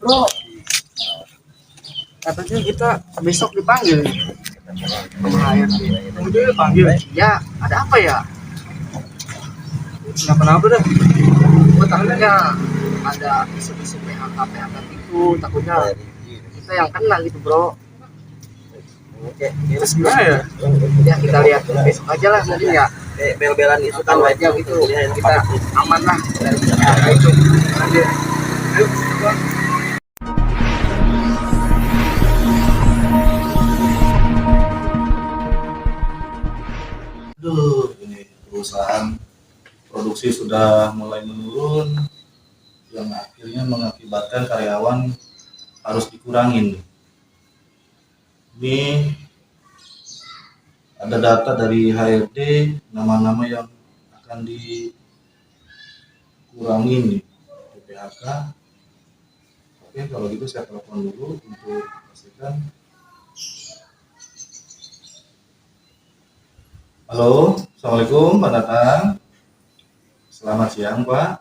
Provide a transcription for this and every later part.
Bro, katanya kita besok dipanggil sama HRD. Udah dipanggil? Ya, ada apa ya? Kenapa-napa dah. Gue takutnya ada isu-isu PHK gitu, takutnya kita yang kena gitu bro. Oke, terus gimana ya? Ya kita lihat besok aja lah mungkin ya. Bel-belan itu kan aja gitu, kita aman lah dari PHK itu. Lanjut. Ayo, bang. Aduh, ini perusahaan produksi sudah mulai menurun, yang akhirnya mengakibatkan karyawan harus dikurangin. Ini ada data dari HRD, nama-nama yang akan dikurangin nih di PHK. Oke, kalau gitu saya telepon dulu untuk pastikan. Halo, Assalamualaikum Pak Datang. Selamat siang Pak.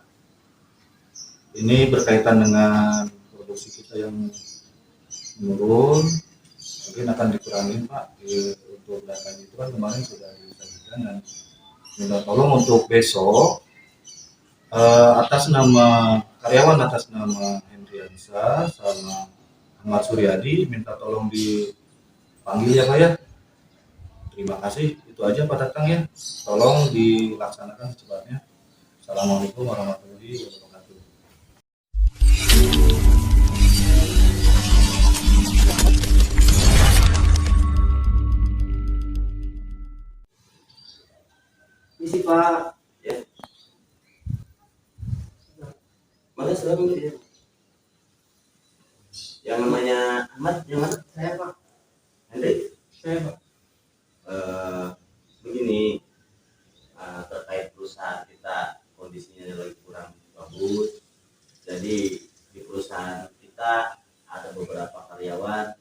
Ini berkaitan dengan produksi kita yang menurun, mungkin akan dikurangin Pak. Untuk datanya itu kan kemarin sudah disajikan dan minta tolong untuk besok atas nama karyawan atas nama Hendriansa sama Ahmad Suryadi minta tolong dipanggil ya Pak ya. Terima kasih, itu aja Pak Datang ya. Tolong dilaksanakan secepatnya. Assalamualaikum warahmatullahi wabarakatuh. Misi Pak. Ya. Mana sudah ya? Yang namanya Ahmad, yang mana? Saya Pak. Hendrik? Saya Pak. Begini, terkait perusahaan kita kondisinya lagi kurang bagus. Jadi di perusahaan kita ada beberapa karyawan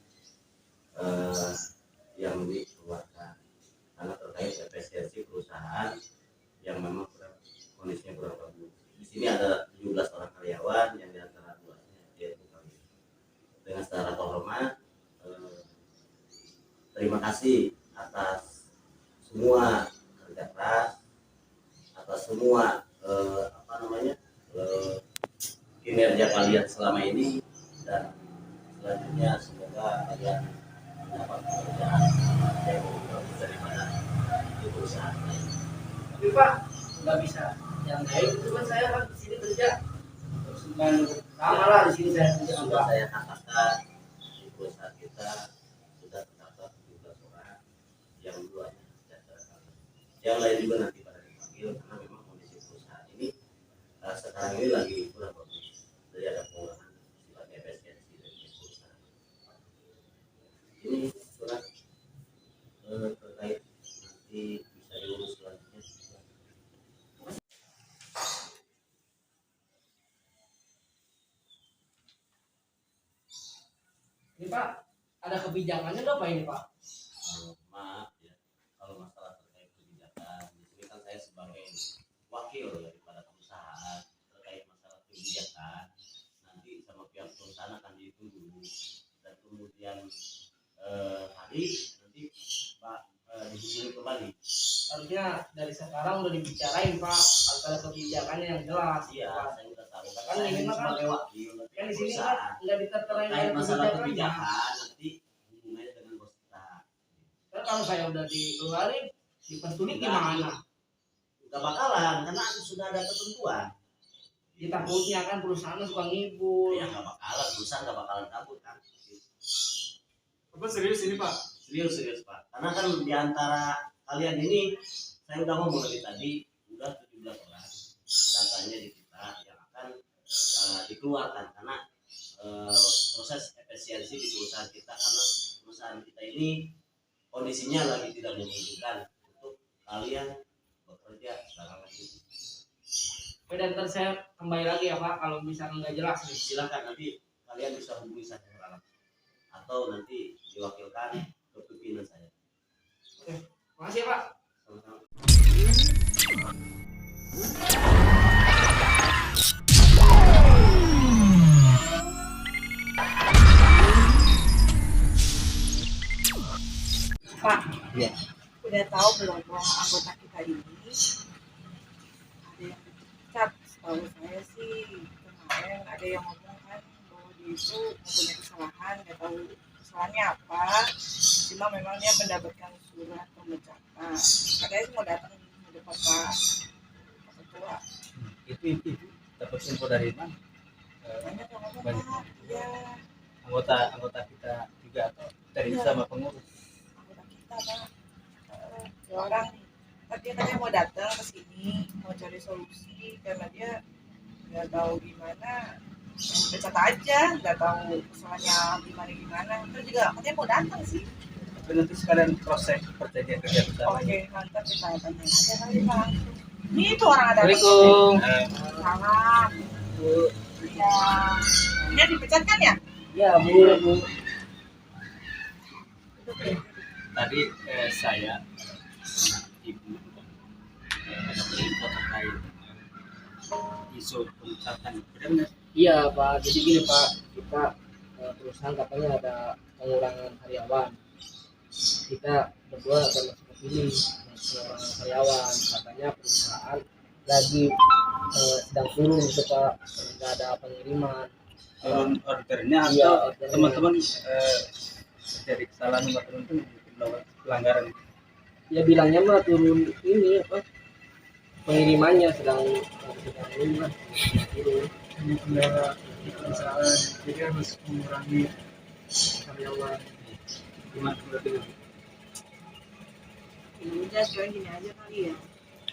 yang dikeluarkan karena terkait efisiensi perusahaan yang memang kondisinya kurang bagus. Di sini ada 17 orang karyawan yang diantara duanya yaitu kami. Dengan secara terhormat, terima kasih atas semua kerja keras, atas semua kinerja kalian selama ini, dan selanjutnya semoga kalian mendapat pekerjaan yang lebih bagus daripada di perusahaan lain. Tapi Pak, nggak bisa yang lain itu kan saya kan di sini kerja. Terus kan sama lah di sini saya kerja. Sudah saya katakan di perusahaan kita sudah terdapat 17 orang yang duanya yang lain juga nanti pada dipanggil karena memang kondisi perusahaan ini sekarang ini lagi kurang bagus. Jadi ada pengurangan sifat efisiensi dari perusahaan. Ini surat terkait nanti bisa diurus selanjutnya. Ini Pak, ada kebijakannya nggak Pak ini Pak? Maaf ya, kalau masalah terkait kebijakan, di sini kan saya sebagai wakil daripada perusahaan terkait masalah kebijakan, nanti sama pihak perusahaan akan dihitung dulu, dan kemudian hari nanti Pak dihubungi kembali. Harusnya dari sekarang udah dibicarain Pak, harus ada kebijakannya yang jelas. Iya, Pak. saya udah tahu. Kan ini mah kan sebagai wakil kan di sini kan nggak diterterain terkait dari masalah kebijakannya. kebijakan nanti hubungannya dengan bos kita. Kan kalau saya udah dikeluarin, dipentulik gimana? Gak bakalan, karena sudah ada ketentuan. Ya, takutnya kan perusahaan suka ngibul. Ya gak bakalan, perusahaan gak bakalan kabur kan. Apa serius ini Pak? Serius Pak. Karena kan diantara kalian ini, saya udah ngomong tadi, udah 17 orang datanya di kita yang akan dikeluarkan karena proses efisiensi di perusahaan kita, karena perusahaan kita ini kondisinya lagi tidak memungkinkan untuk kalian bekerja sekarang lagi. Oke, dan ntar saya kembali lagi ya Pak kalau misalnya nggak jelas nih. Silakan nanti kalian bisa hubungi saya sekarang atau nanti diwakilkan ke pimpinan saya. Oke, makasih ya Pak. Sama-sama. Pak, Iya. udah tahu belum bahwa anggota kita ini ada yang dipecat? Setahu saya sih kemarin ada yang ngomong kan bahwa dia itu mempunyai kesalahan, nggak tahu kesalahannya apa. Cuma memang dia mendapatkan surat pemecatan. Katanya sih mau datang di depan Pak Ketua. Itu dapat info dari mana? Banyak yang ngomong Banyak. Pak, iya Anggota kita juga atau dari Iya. sama pengurus? anggota kita Pak. Ya orang tadi katanya mau datang ke sini mau cari solusi karena dia nggak tahu gimana pecat aja nggak tahu kesalahannya gimana terus juga katanya mau datang sih. Tapi nanti sekalian proses perjanjian kerja kita. Oke mantap kita tanya aja kali Pak. Ini tuh orang ada Assalamualaikum. salam Bu. ya dia dipecat kan ya. Ya, Bu. Tadi saya ibu ada info terkait isu pemecatan, benar nggak? Iya, Pak. Jadi gini, Pak. Kita perusahaan katanya ada pengurangan karyawan. Kita berdua akan masuk ke sini pengurangan karyawan. Katanya perusahaan lagi sedang turun gitu, Pak. Nggak ada pengiriman. Turun ordernya Iya, atau ordernya. teman-teman terjadi kesalahan nomor tertentu melakukan pelanggaran? Ya bilangnya mah turun ini apa? Pengirimannya sedang turun lah. Turun. Ini kendala di perusahaan, jadi harus mengurangi karyawan. Gimana berarti? Udah sekarang gini aja kali ya.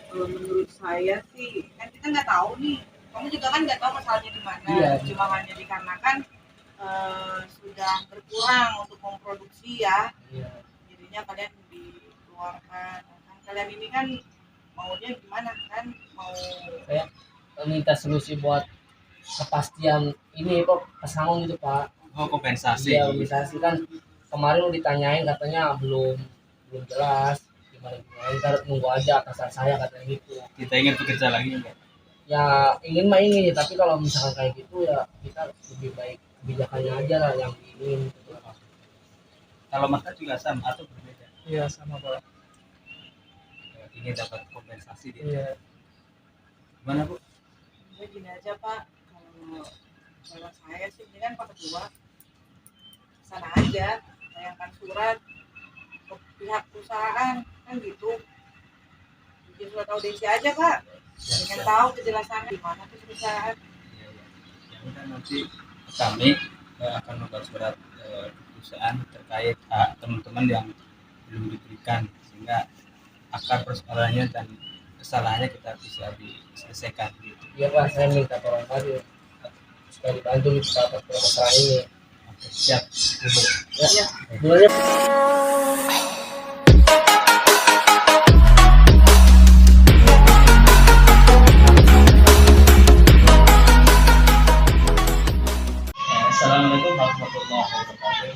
Kalau menurut saya sih kan kita nggak tahu nih. Kamu juga kan nggak tahu masalahnya di mana. Iya. Cuma hanya dikarenakan sudah berkurang untuk memproduksi ya. Iya. Jadinya kalian dikeluarkan. Kan kalian ini kan maunya gimana kan? Mau Saya minta solusi buat kepastian ini kok pesangon gitu, Pak. Oh, kompensasi. Iya, organisasi kan kemarin ditanyain katanya belum jelas gimana ntar nunggu aja atasan saya katanya gitu. Kita ingin bekerja lagi enggak? Ya ingin mah ingin, tapi kalau misalkan kayak gitu ya kita lebih baik kebijakannya aja lah yang ingin gitu. Kalau Mas juga sama atau berbeda? Iya sama, Pak. Ini dapat kompensasi dia. Iya. Gimana, Bu? ya gini aja Pak. Kalau saya sih ini kan Pak Ketua sana aja sayangkan surat ke pihak perusahaan kan gitu. Bikin surat audensi aja Pak. Ingin tahu kejelasannya gimana tuh perusahaan. Ya udah, nanti kami akan membuat surat ke perusahaan terkait teman-teman yang belum diberikan, sehingga akar persoalannya dan kesalahannya kita bisa diselesaikan gitu. Iya, Pak, saya minta tolong lagi supaya dibantu kita atas masalah ini. Oke, siap. Ibu. Ya. Dulunya. Assalamualaikum warahmatullahi wabarakatuh.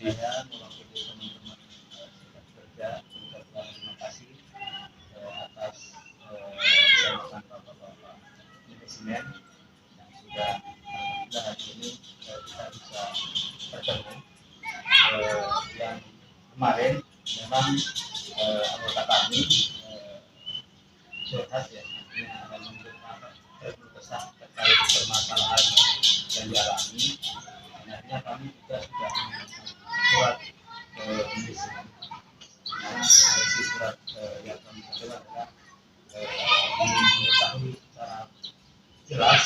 Saya mewakili teman-teman serikat kerja mengucapkan terima kasih atas jabatan bapak-bapak manajemen yang sudah alhamdulillah hari ini kita bisa bertemu. Yang kemarin memang anggota kami curhat ya, artinya mengeluh kesah terkait permasalahan yang dialami. Akhirnya kami juga sudah mengirimkan surat ke manajemen. Nah, isi surat yang kami sampaikan adalah ingin mengetahui secara jelas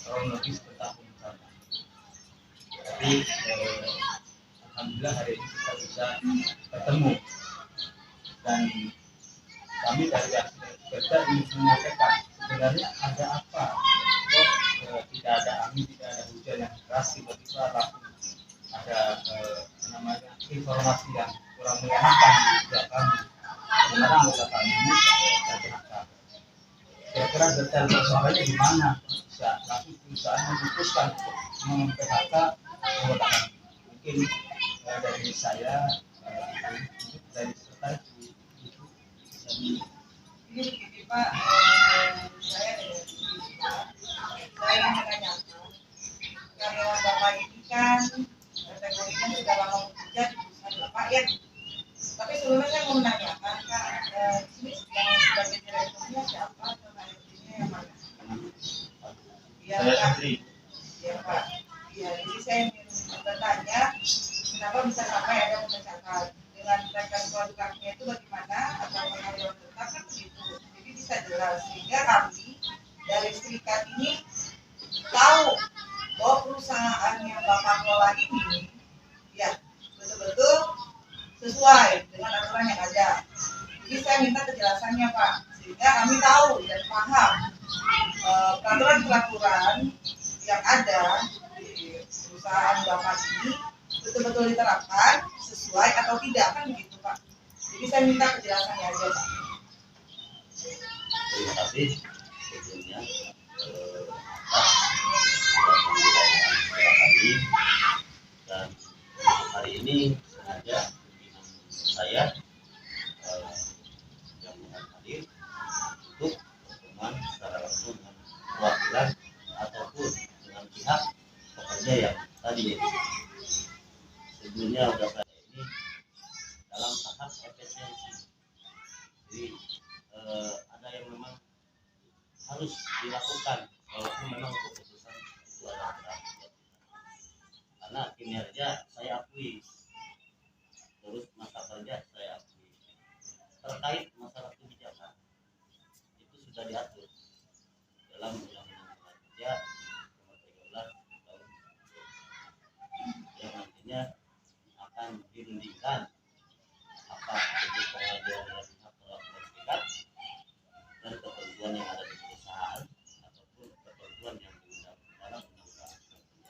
kronologis tentang pemecatan. Jadi alhamdulillah hari ini kita bisa ketemu, dan kami dari kerja ingin menyampaikan sebenarnya ada apa kok tidak ada angin, tidak ada hujan yang keras, tiba-tiba langsung ada namanya informasi yang kurang menyenangkan di pihak kami. Sebenarnya anggota kami ini PHK. Kira-kira detail persoalannya di mana bisa langsung perusahaan memutuskan untuk mem-PHK anggota kami. Mungkin dari saya dari sekretaris itu bisa Ini begini Pak, saya ingin menanyakan karyawan Bapak ini kan kategorinya sudah lama bekerja kerja di perusahaan Bapak ya. Tapi sebelumnya saya mau menanyakan Kak, di sini yang sebagai direkturnya siapa atau HRD-nya yang mana? Iya Saya Kak. sendiri. Iya Pak. Iya, jadi saya ingin bertanya kenapa bisa sampai ada pemecatan dengan rekan kontraknya itu bagaimana atau karyawan tetap kan begitu. Jadi bisa jelas sehingga kami dari serikat ini tahu bahwa perusahaan yang Bapak kelola ini ya betul-betul sesuai dengan aturan yang ada. Jadi saya minta kejelasannya Pak, sehingga kami tahu dan paham peraturan-peraturan yang ada di perusahaan Bapak ini betul-betul diterapkan sesuai atau tidak kan begitu Pak. Jadi saya minta kejelasannya aja Pak. Terima kasih sebelumnya Pak sudah menyampaikan kepada kami, dan hari ini sengaja pimpinan saya yang hadir untuk pertemuan secara langsung dengan perwakilan ataupun dengan pihak pekerja yang tadi sebelumnya sudah saya ini dalam tahap efisiensi. Jadi ada yang memang harus dilakukan walaupun memang keputusan itu adalah berat, karena kinerja saya akui, terus masa kerja saya akui. Terkait masalah kebijakan itu sudah diatur dalam Undang-Undang Tenaga Kerja nomor 13 tahun 2020 yang nantinya akan dirundingkan apa itu pengajuan dari pihak perwakilan serikat dan ketentuan yang ada di perusahaan ataupun ketentuan yang diundang dalam Undang-Undang Tenaga Kerja.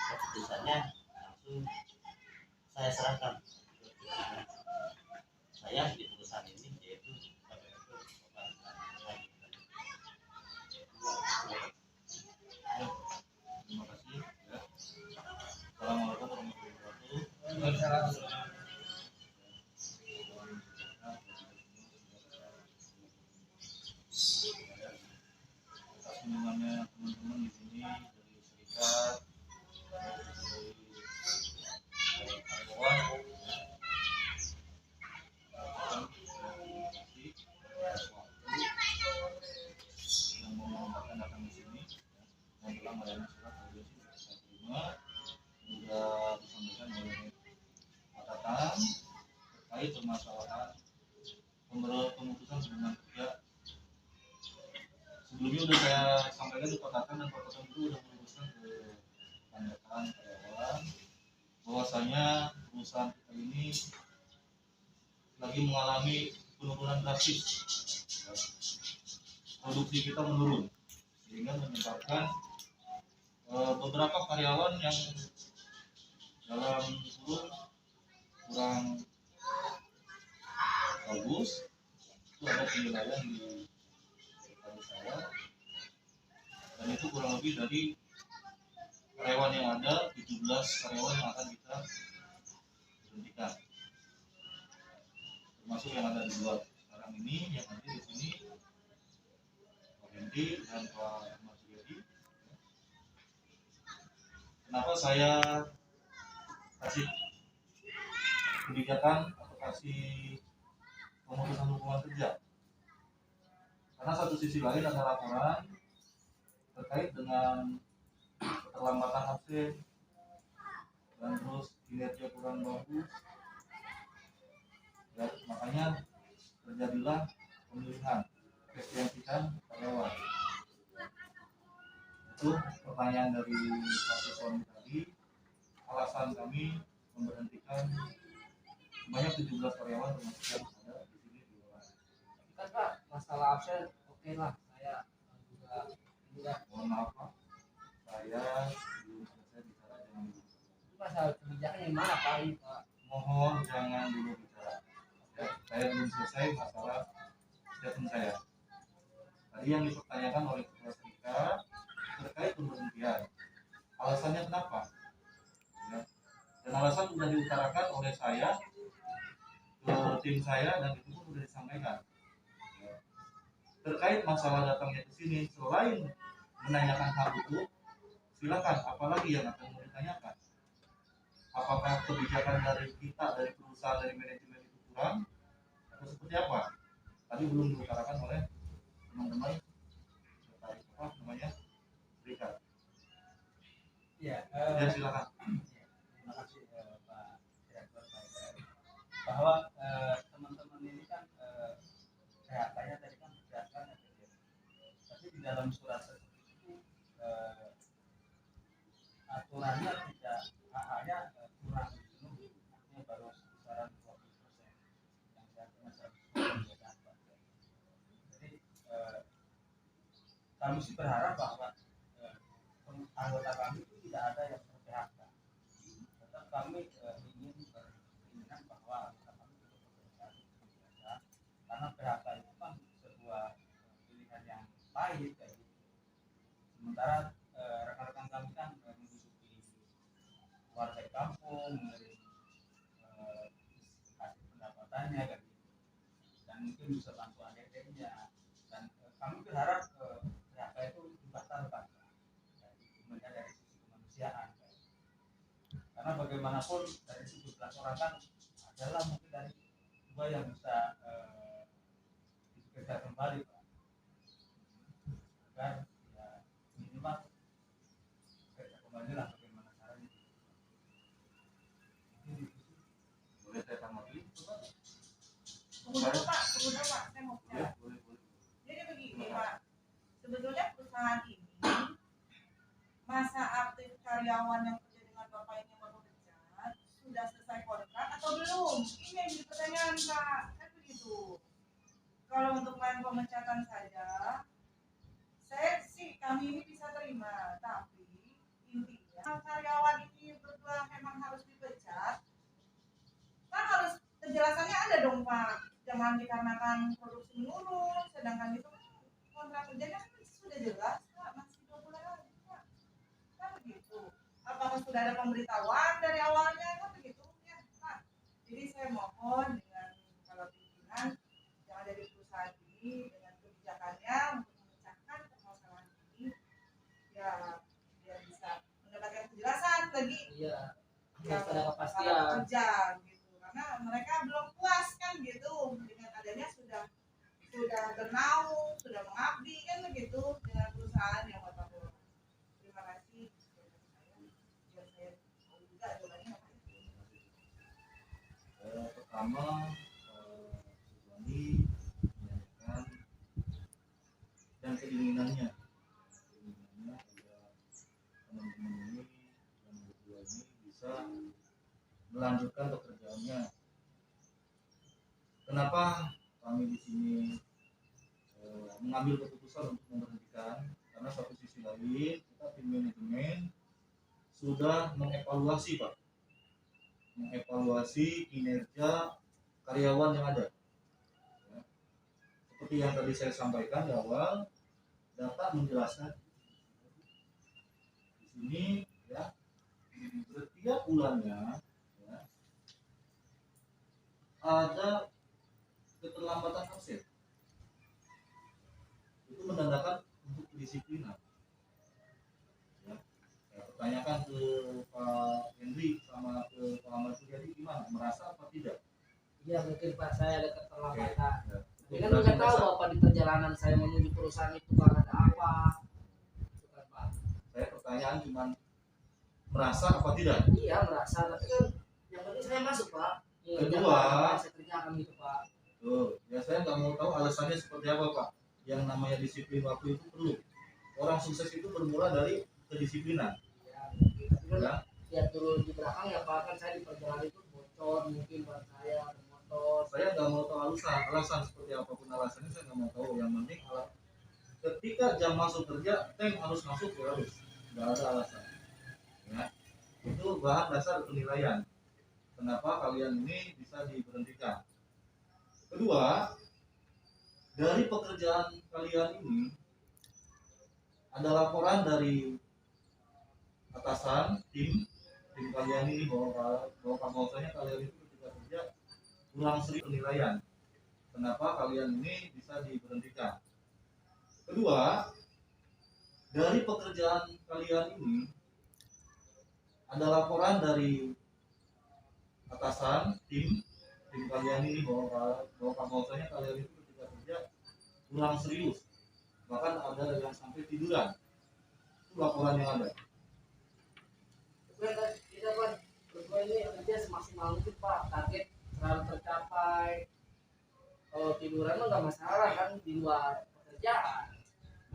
Keputusannya langsung saya serahkan ke pimpinan saya di perusahaan ini, yaitu KPP Bapak Hadi. Terima kasih. Ya. Assalamualaikum warahmatullahi wabarakatuh. Atas undangannya teman-teman di sini dari serikat, dari karyawan, yang menyempatkan datang di sini dan telah melayani surat audiensi saya terima sudah disampaikan oleh Pak Tatang terkait permasalahan pemutusan hubungan kerja. Sebelumnya sudah saya sampaikan ke Pak Tatang, dan Pak Tatang itu sudah meluruskan ke rekan-rekan karyawan bahwasanya perusahaan kita ini lagi mengalami penurunan drastis. Produksi kita menurun sehingga menyebabkan beberapa karyawan yang dalam kurun kurang bagus itu ada penilaian di rekan saya, dan itu kurang lebih dari karyawan yang ada 17 karyawan yang akan kita berhentikan, termasuk yang ada di luar sekarang ini yang ada di sini Pak Hendi dan Pak Ahmad Suyadi. Kenapa saya kasih kebijakan atau kasih pemutusan hubungan kerja? Karena satu sisi lain ada laporan terkait dengan keterlambatan absen dan terus kinerja kurang bagus, ya, makanya terjadilah pemilihan efisiensikan karyawan. Itu pertanyaan dari Pak Siswani tadi, alasan kami memberhentikan sebanyak 17 karyawan termasuk yang ada di sini di luar. Kan Pak, masalah absen oke lah, saya juga Mohon maaf Pak, saya belum selesai bicara, jangan dulu. itu masalah kebijakan yang mana Pak ini Pak? Mohon jangan dulu bicara. Ya, saya belum selesai masalah statement saya. Tadi yang dipertanyakan oleh Ketua Serikat terkait pemberhentian. Alasannya kenapa? Ya. Dan alasan sudah diutarakan oleh saya ke tim saya dan itu pun sudah disampaikan. Ya. Terkait masalah datangnya ke sini, selain menanyakan hal itu, silakan. Apalagi yang akan mau ditanyakan? apakah kebijakan dari kita, dari perusahaan, dari manajemen itu kurang atau seperti apa? Tadi belum diutarakan oleh teman-teman terkait apa namanya berikan. Ya, Ya silakan. terima kasih Pak Direktur PSR. Bahwa teman-teman ini kan PHK-nya tadi kan berdasarkan APBN. Tapi di dalam surat tersebut itu aturannya tidak HH-nya kurang penuh, artinya baru kisaran 20%, yang seharusnya 100%. Jadi kami sih berharap bahwa anggota kami itu tidak ada yang ter-PHK. Tetap kami ingin berkeinginan bahwa anggota kami tetap bekerja biasa, karena PHK itu kan sebuah pilihan yang pahit kayak gitu. Sementara rekan-rekan kami kan menghidupi warga kampung, mengirim hasil pendapatannya kan gitu. Dan mungkin bisa bantu adik-adiknya. Dan kami berharap PHK itu dibatalkan dari sisi kemanusiaan. Karena bagaimanapun dari 17 orang kan adalah mungkin dari 2 yang bisa bekerja kembali, Pak. Agar ya minimal bekerja kembali lah bagaimana caranya. Boleh saya tanggapi? Tunggu dulu Pak, saya mau bicara. Boleh. Jadi begini Pak, sebetulnya perusahaan ini masa aktif karyawan yang kerja dengan Bapak ini baru bekerja sudah selesai kontrak atau belum? Ini yang jadi pertanyaan Pak, kan begitu. Kalau untuk main pemecatan saja, kami ini bisa terima, tapi intinya karyawan ini berdua memang harus dipecat, kan harus penjelasannya ada dong Pak. Jangan dikarenakan produksi menurun, sedangkan itu kontrak kerjanya kan sudah jelas Pak, masih 2 bulan lagi Pak. Kan begitu. Apakah sudah ada pemberitahuan dari awalnya kan begitu ya Pak. Jadi saya mohon dengan kalau pimpinan yang ada di perusahaan ini dengan kebijakannya untuk memecahkan permasalahan ini ya biar bisa mendapatkan kejelasan lagi. Iya. Ya, Harus ada kepastian. para pekerja gitu. Karena mereka belum puas kan gitu dengan adanya sudah bernaung, sudah mengabdi kan begitu dengan perusahaan yang Bapak kelola. Terima kasih. Biar saya tahu juga jawabannya apa itu. Pertama, Suzani menyampaikan dan keinginannya agar teman-teman ini yang berdua ini bisa melanjutkan pekerjaannya. Kenapa kami di sini mengambil keputusan untuk memberhentikan? Karena satu sisi lain kita tim manajemen sudah mengevaluasi Pak, mengevaluasi kinerja karyawan yang ada. Ya. Seperti yang tadi saya sampaikan di awal, data menjelaskan di sini ya setiap bulannya ya, ada keterlambatan absen. Itu menandakan untuk kedisiplinan. Ya. Saya pertanyakan ke Pak Henry sama ke Pak Ahmad Suryadi gimana? Merasa apa tidak? Iya mungkin Pak saya ada keterlambatan. Ya. Tapi kan nggak tahu Bapak di perjalanan saya menuju perusahaan itu kan ada apa. Itu kan Pak. Saya pertanyaan cuma merasa apa tidak? Iya merasa, tapi kan yang penting saya masuk Pak. Kedua, saya kerjakan gitu Pak. Tuh, ya saya nggak mau tahu alasannya seperti apa Pak. Yang namanya disiplin waktu itu perlu. Orang sukses itu bermula dari kedisiplinan. Ya, mungkin. Tapi kan Ya. lihat dulu di belakang ya Pak, kan saya di perjalanan itu bocor mungkin ban saya bermotor. Saya nggak mau tahu alasan seperti apapun alasannya saya nggak mau tahu. Yang penting ketika jam masuk kerja, tank harus masuk ya harus. Nggak ada alasan. Ya. Itu bahan dasar penilaian. Kenapa kalian ini bisa diberhentikan? Kedua, dari pekerjaan kalian ini ada laporan dari atasan tim kalian ini bahwasanya kalian itu ketika kerja kurang sering penilaian. Kenapa kalian ini bisa diberhentikan? Kedua, dari pekerjaan kalian ini ada laporan dari atasan tim kalian ini bahwasanya kalian itu ketika kerja kurang serius, bahkan ada yang sampai tiduran. Itu laporan yang ada. Kita Pak berdua ini kerja semaksimal mungkin Pak, target selalu tercapai. Kalau tiduran mah nggak masalah kan di luar pekerjaan.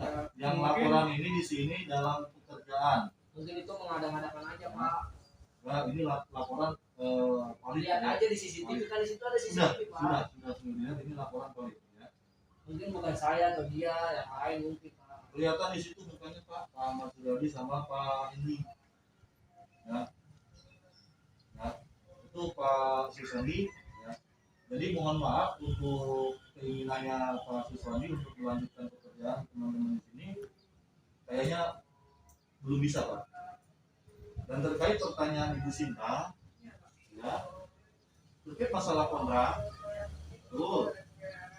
Nah, yang laporan ini di sini dalam pekerjaan. Mungkin itu mengada-ngadakan aja Pak. Nah, ini laporan valid. Lihat Ya. aja di CCTV kan di situ ada CCTV Pak. Sudah dilihat, ini laporan valid ya. Mungkin bukan saya atau dia, yang lain mungkin Pak. Kelihatan di situ mukanya Pak Ahmad Suryadi sama Pak Indi. Ya. Ya. Itu Pak Siswandi ya. Jadi mohon maaf untuk keinginannya Pak Siswandi untuk melanjutkan pekerjaan teman-teman di sini kayaknya belum bisa Pak. Dan terkait pertanyaan Ibu Sinta, ya, terkait masalah kontrak, betul.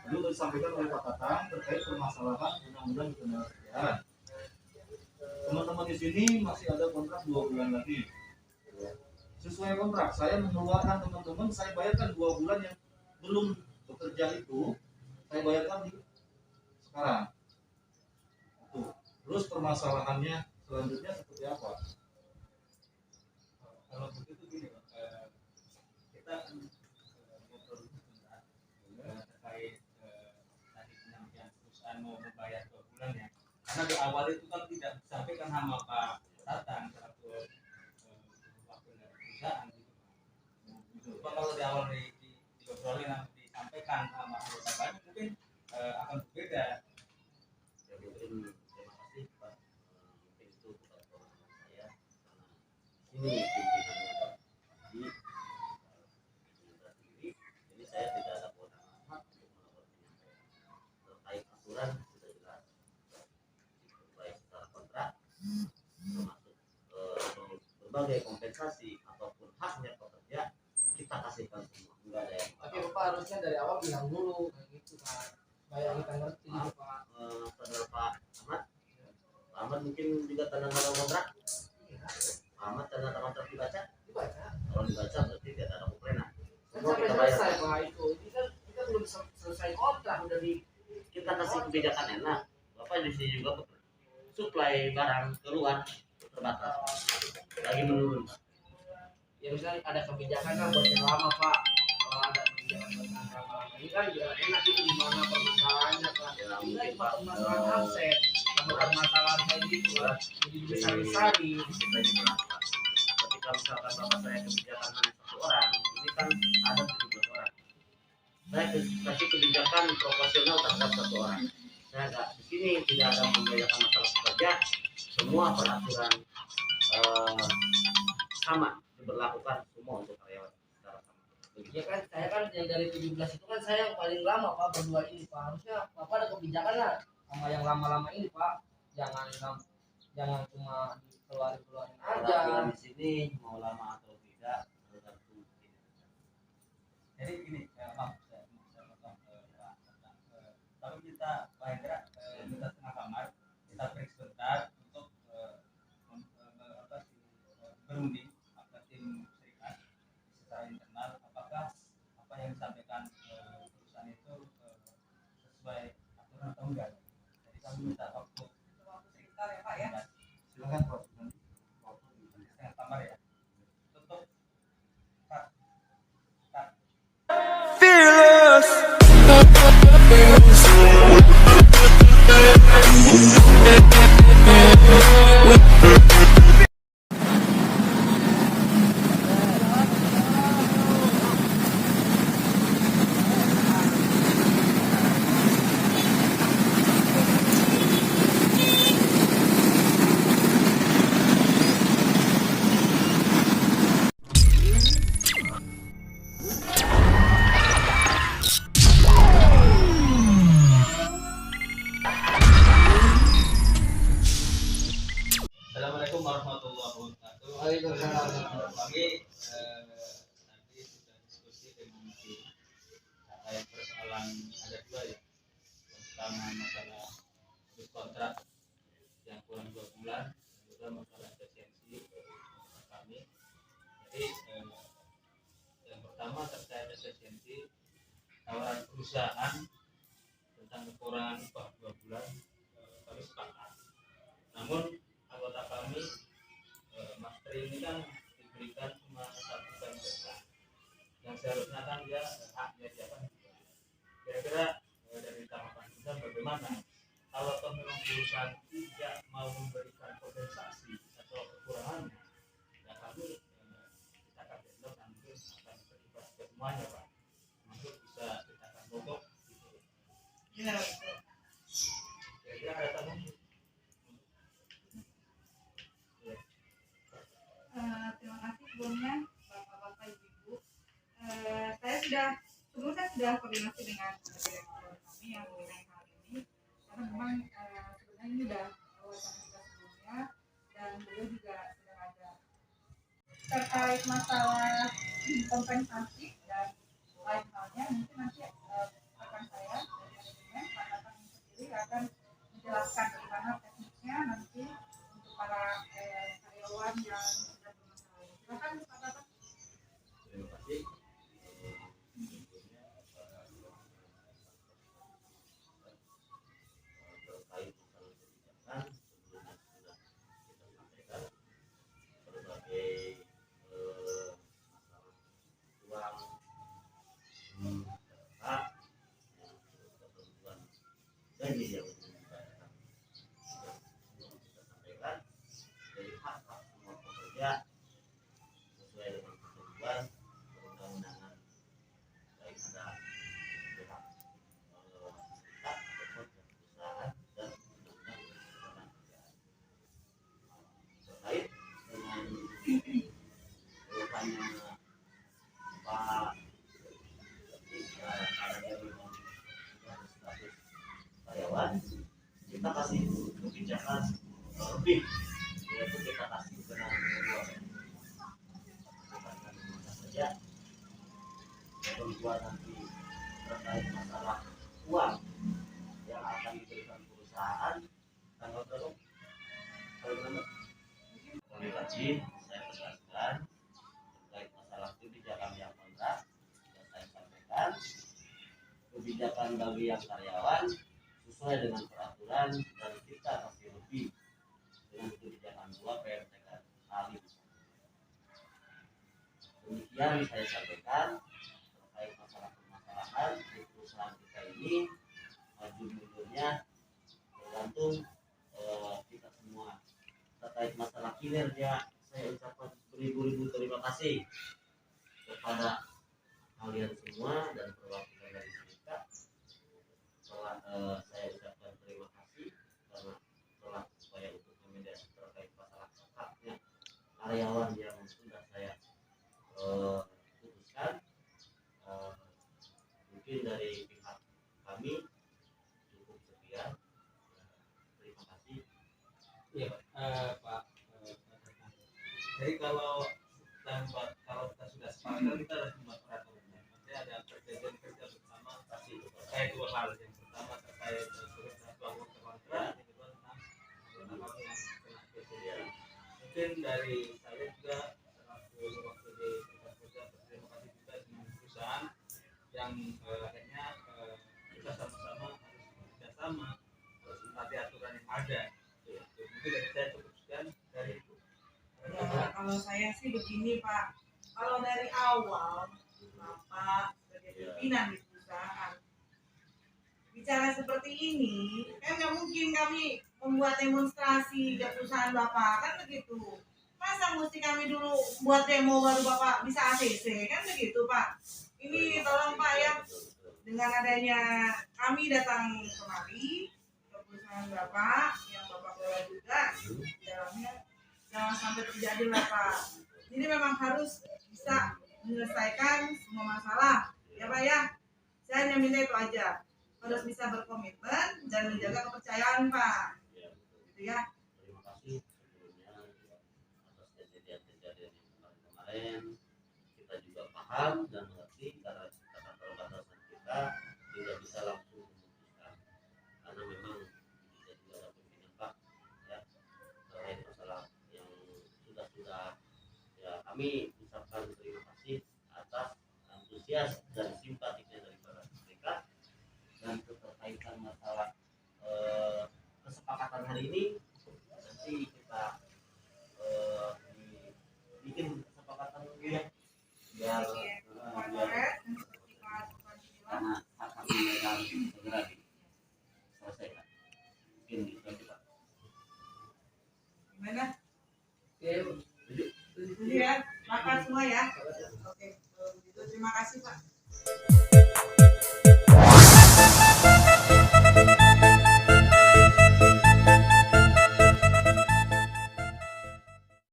Tadi sudah disampaikan oleh Pak Tatang terkait permasalahan undang-undang ketenagakerjaan. Teman-teman di sini masih ada kontrak 2 bulan lagi. Sesuai kontrak, saya mengeluarkan teman-teman, saya bayarkan 2 bulan yang belum bekerja itu, saya bayarkan di sekarang. Tuh. Terus permasalahannya selanjutnya seperti apa? Kalau begitu gini Pak, kita ngobrol sebentar terkait tadi penyampaian perusahaan mau membayar 2 bulan ya. Karena di awal itu kan tidak disampaikan sama Pak Tatang selaku wakil dari perusahaan gitu. Pak kalau di awal diobrolin nanti disampaikan sama perusahaan mungkin akan berbeda. Ya mungkin terima kasih Pak. Mungkin itu bukan kewenangan saya karena ini pimpinannya Pak di sendiri. Jadi saya tidak ada kewenangan untuk melakukan penyampaian terkait aturan sudah jelas baik secara kontrak termasuk berbagai kompensasi ataupun haknya pekerja kita kasihkan semua, enggak ada yang Tapi Bapak harusnya dari awal bilang dulu kayak gitu kan. Supaya kita ngerti Maaf, Pak. saudara Pak Ahmad. Pak Ahmad mungkin juga tanda tangan kontrak. Pak Ahmad tanda tangan kontrak dibaca. Dibaca. Kalau dibaca berarti tidak ada komplainan. Kan Semua sampai kita bayar. selesai Pak itu. Ini kan kita belum selesai kontrak udah di Kita kasih kebijakan enak. Bapak di sini juga suplai barang keluar terbatas. Lagi menurun. ya misalnya ada kebijakan kan buat yang lama Pak. Kalau ada kebijakan buat yang lama ini kan juga enak itu gimana permasalahannya Pak. Ya, Ini mungkin, kan Pak, permasalahan aset, bukan masalah kayak gitu lah. Jadi besar-besari. Kita ini berapa? Ketika misalkan bapak saya kebijakan hanya 1 orang, ini kan ada 17 orang. Saya kasih kebijakan proporsional terhadap 1 orang. Saya nggak di sini tidak ada membedakan masalah pekerja, semua peraturan sama diberlakukan semua untuk karyawan secara sama. Ya kan saya kan yang dari 17 itu kan saya yang paling lama Pak berdua ini Pak. Harusnya Bapak ada kebijakan lah sama yang lama-lama ini Pak. Jangan cuma dikeluarin aja. Peraturan di sini mau lama atau tidak tergantung kinerja. Jadi gini, maaf saya potong Pak Tatang. Tapi kita Pak Hendra minta setengah kamar, kita break sebentar untuk berunding apa tim serikat secara internal apakah apa yang disampaikan perusahaan itu sesuai aturan atau enggak. Jadi kami minta waktu Sebentar ya Pak ya. Silakan Pak. setengah kamar ya. Tutup. Cut. Cut. Assalamualaikum warahmatullahi wabarakatuh. Waalaikumsalam. Kami nanti sudah diskusi dengan tim terkait persoalan ada 2 ya. Yang pertama masalah putus kontrak yang kurang 2 bulan, dan juga masalah efisiensi kami. Jadi yang efisiensi tawaran perusahaan tentang kekurangan upah 2 bulan, kami sepakat. Namun anggota kami Mas Tri ini kan diberikan cuma 1 jam kerja, yang seharusnya kan dia haknya dia kan. Kira-kira dari tanggapan kita bagaimana kalau toh memang perusahaan tidak mau memberikan kompensasi atau kekurangannya, ya kami kita akan deadlock dan mungkin akan berimbas ke semuanya Pak, termasuk bisa kita akan mogok gitu. Iya. Kira-kira ada tanggung. Terima kasih sebelumnya Bapak-Bapak Ibu. Saya sudah koordinasi dengan direktur kami yang mengenai hal ini, karena memang sebenarnya ini sudah wacana kita sebelumnya, dan beliau juga sedang ada terkait masalah kompensasi dan lain halnya. Mungkin nanti rekan saya dari manajemen Pak Tatang sendiri akan menjelaskan bagaimana teknisnya nanti untuk para karyawan yang sudah bermasalah. Silakan Pak Tatang. Terima kasih. Terkait masalah kebijakan, sebelumnya sudah kita sampaikan berbagai masalah uang, hak, ketentuan gaji yang dibayarkan. Semua kita sampaikan dari hak-hak semua pekerja sesuai dengan ketentuan perundang-undangan, baik ada pihak serikat ataupun perusahaan dan undang-undang ketenagakerjaan. Terkait dengan keluhannya Pak ada yang memang sudah berstatus karyawan, kita kasih kebijakan lebih, yaitu kita kasih kewenangan kedua saja kedua nanti terkait masalah uang yang akan diberikan perusahaan tanggal berapa? Kami tadi saya tegaskan terkait masalah kebijakan yang kontrak, yang saya sampaikan kebijakan bagi yang karyawan sesuai dengan peraturan, dan kita kasih lebih dengan kebijakan 2 PMTK kali. Demikian saya sampaikan terkait masalah permasalahan di perusahaan kita ini. Maju mundurnya tergantung kita semua. Terkait masalah kinerja, saya ucapkan beribu-ribu terima kasih kepada kalian semua dan perwakilan dari serikat. Saya ucapkan terima kasih karena telah upaya untuk memediasi terkait masalah haknya karyawan yang sudah saya putuskan. Mungkin dari pihak kami cukup sekian. Terima kasih. Iya Pak. Jadi kalau kita sudah sepakat, kita harus membuat peraturannya. Nanti ada perjanjian kerja bersama pasti terkait 2 hal. Yang pertama terkait surat bangun kontrak, yang kedua tentang anggota kami yang kena PPDB. Mungkin dari saya juga selaku wakil di tempat kerja berterima kasih juga dengan perusahaan yang akhirnya kita sama-sama harus bekerjasama, harus menaati aturan yang ada. Mungkin dari saya cukup sekian dari itu. Kalau saya sih begini Pak, kalau dari awal Bapak sebagai pimpinan di perusahaan bicara seperti ini, kan nggak mungkin kami membuat demonstrasi ke perusahaan Bapak, kan begitu. Masa mesti kami dulu buat demo baru Bapak bisa ACC, kan begitu Pak. Ini tolong Pak ya, dengan adanya kami datang kemari ke perusahaan Bapak yang Bapak kelola juga di dalamnya, jangan sampai terjadi lah Pak. Jadi memang harus bisa menyelesaikan semua masalah ya Pak ya. Saya hanya minta itu aja, harus bisa berkomitmen dan menjaga kepercayaan Pak, gitu ya. Terima kasih sebelumnya atas kejadian-kejadian yang kemarin-kemarin. Kita juga paham dan mengerti karena keterbatasan kita tidak bisa langsung memutuskan, karena memang kita juga ada pimpinan Pak ya terkait masalah yang sudah ya. Kami ucapkan terima kasih atas antusias antusias dan simpatiknya dari para mereka, dan terkaitan masalah kesepakatan hari ini nanti kita bikin kesepakatan dulu ya biar karena hak mereka harus segera diselesaikan. Mungkin itu aja Pak. Gimana? Oke. Itu ya, makan semua ya. Oke, kalau begitu terima kasih Pak.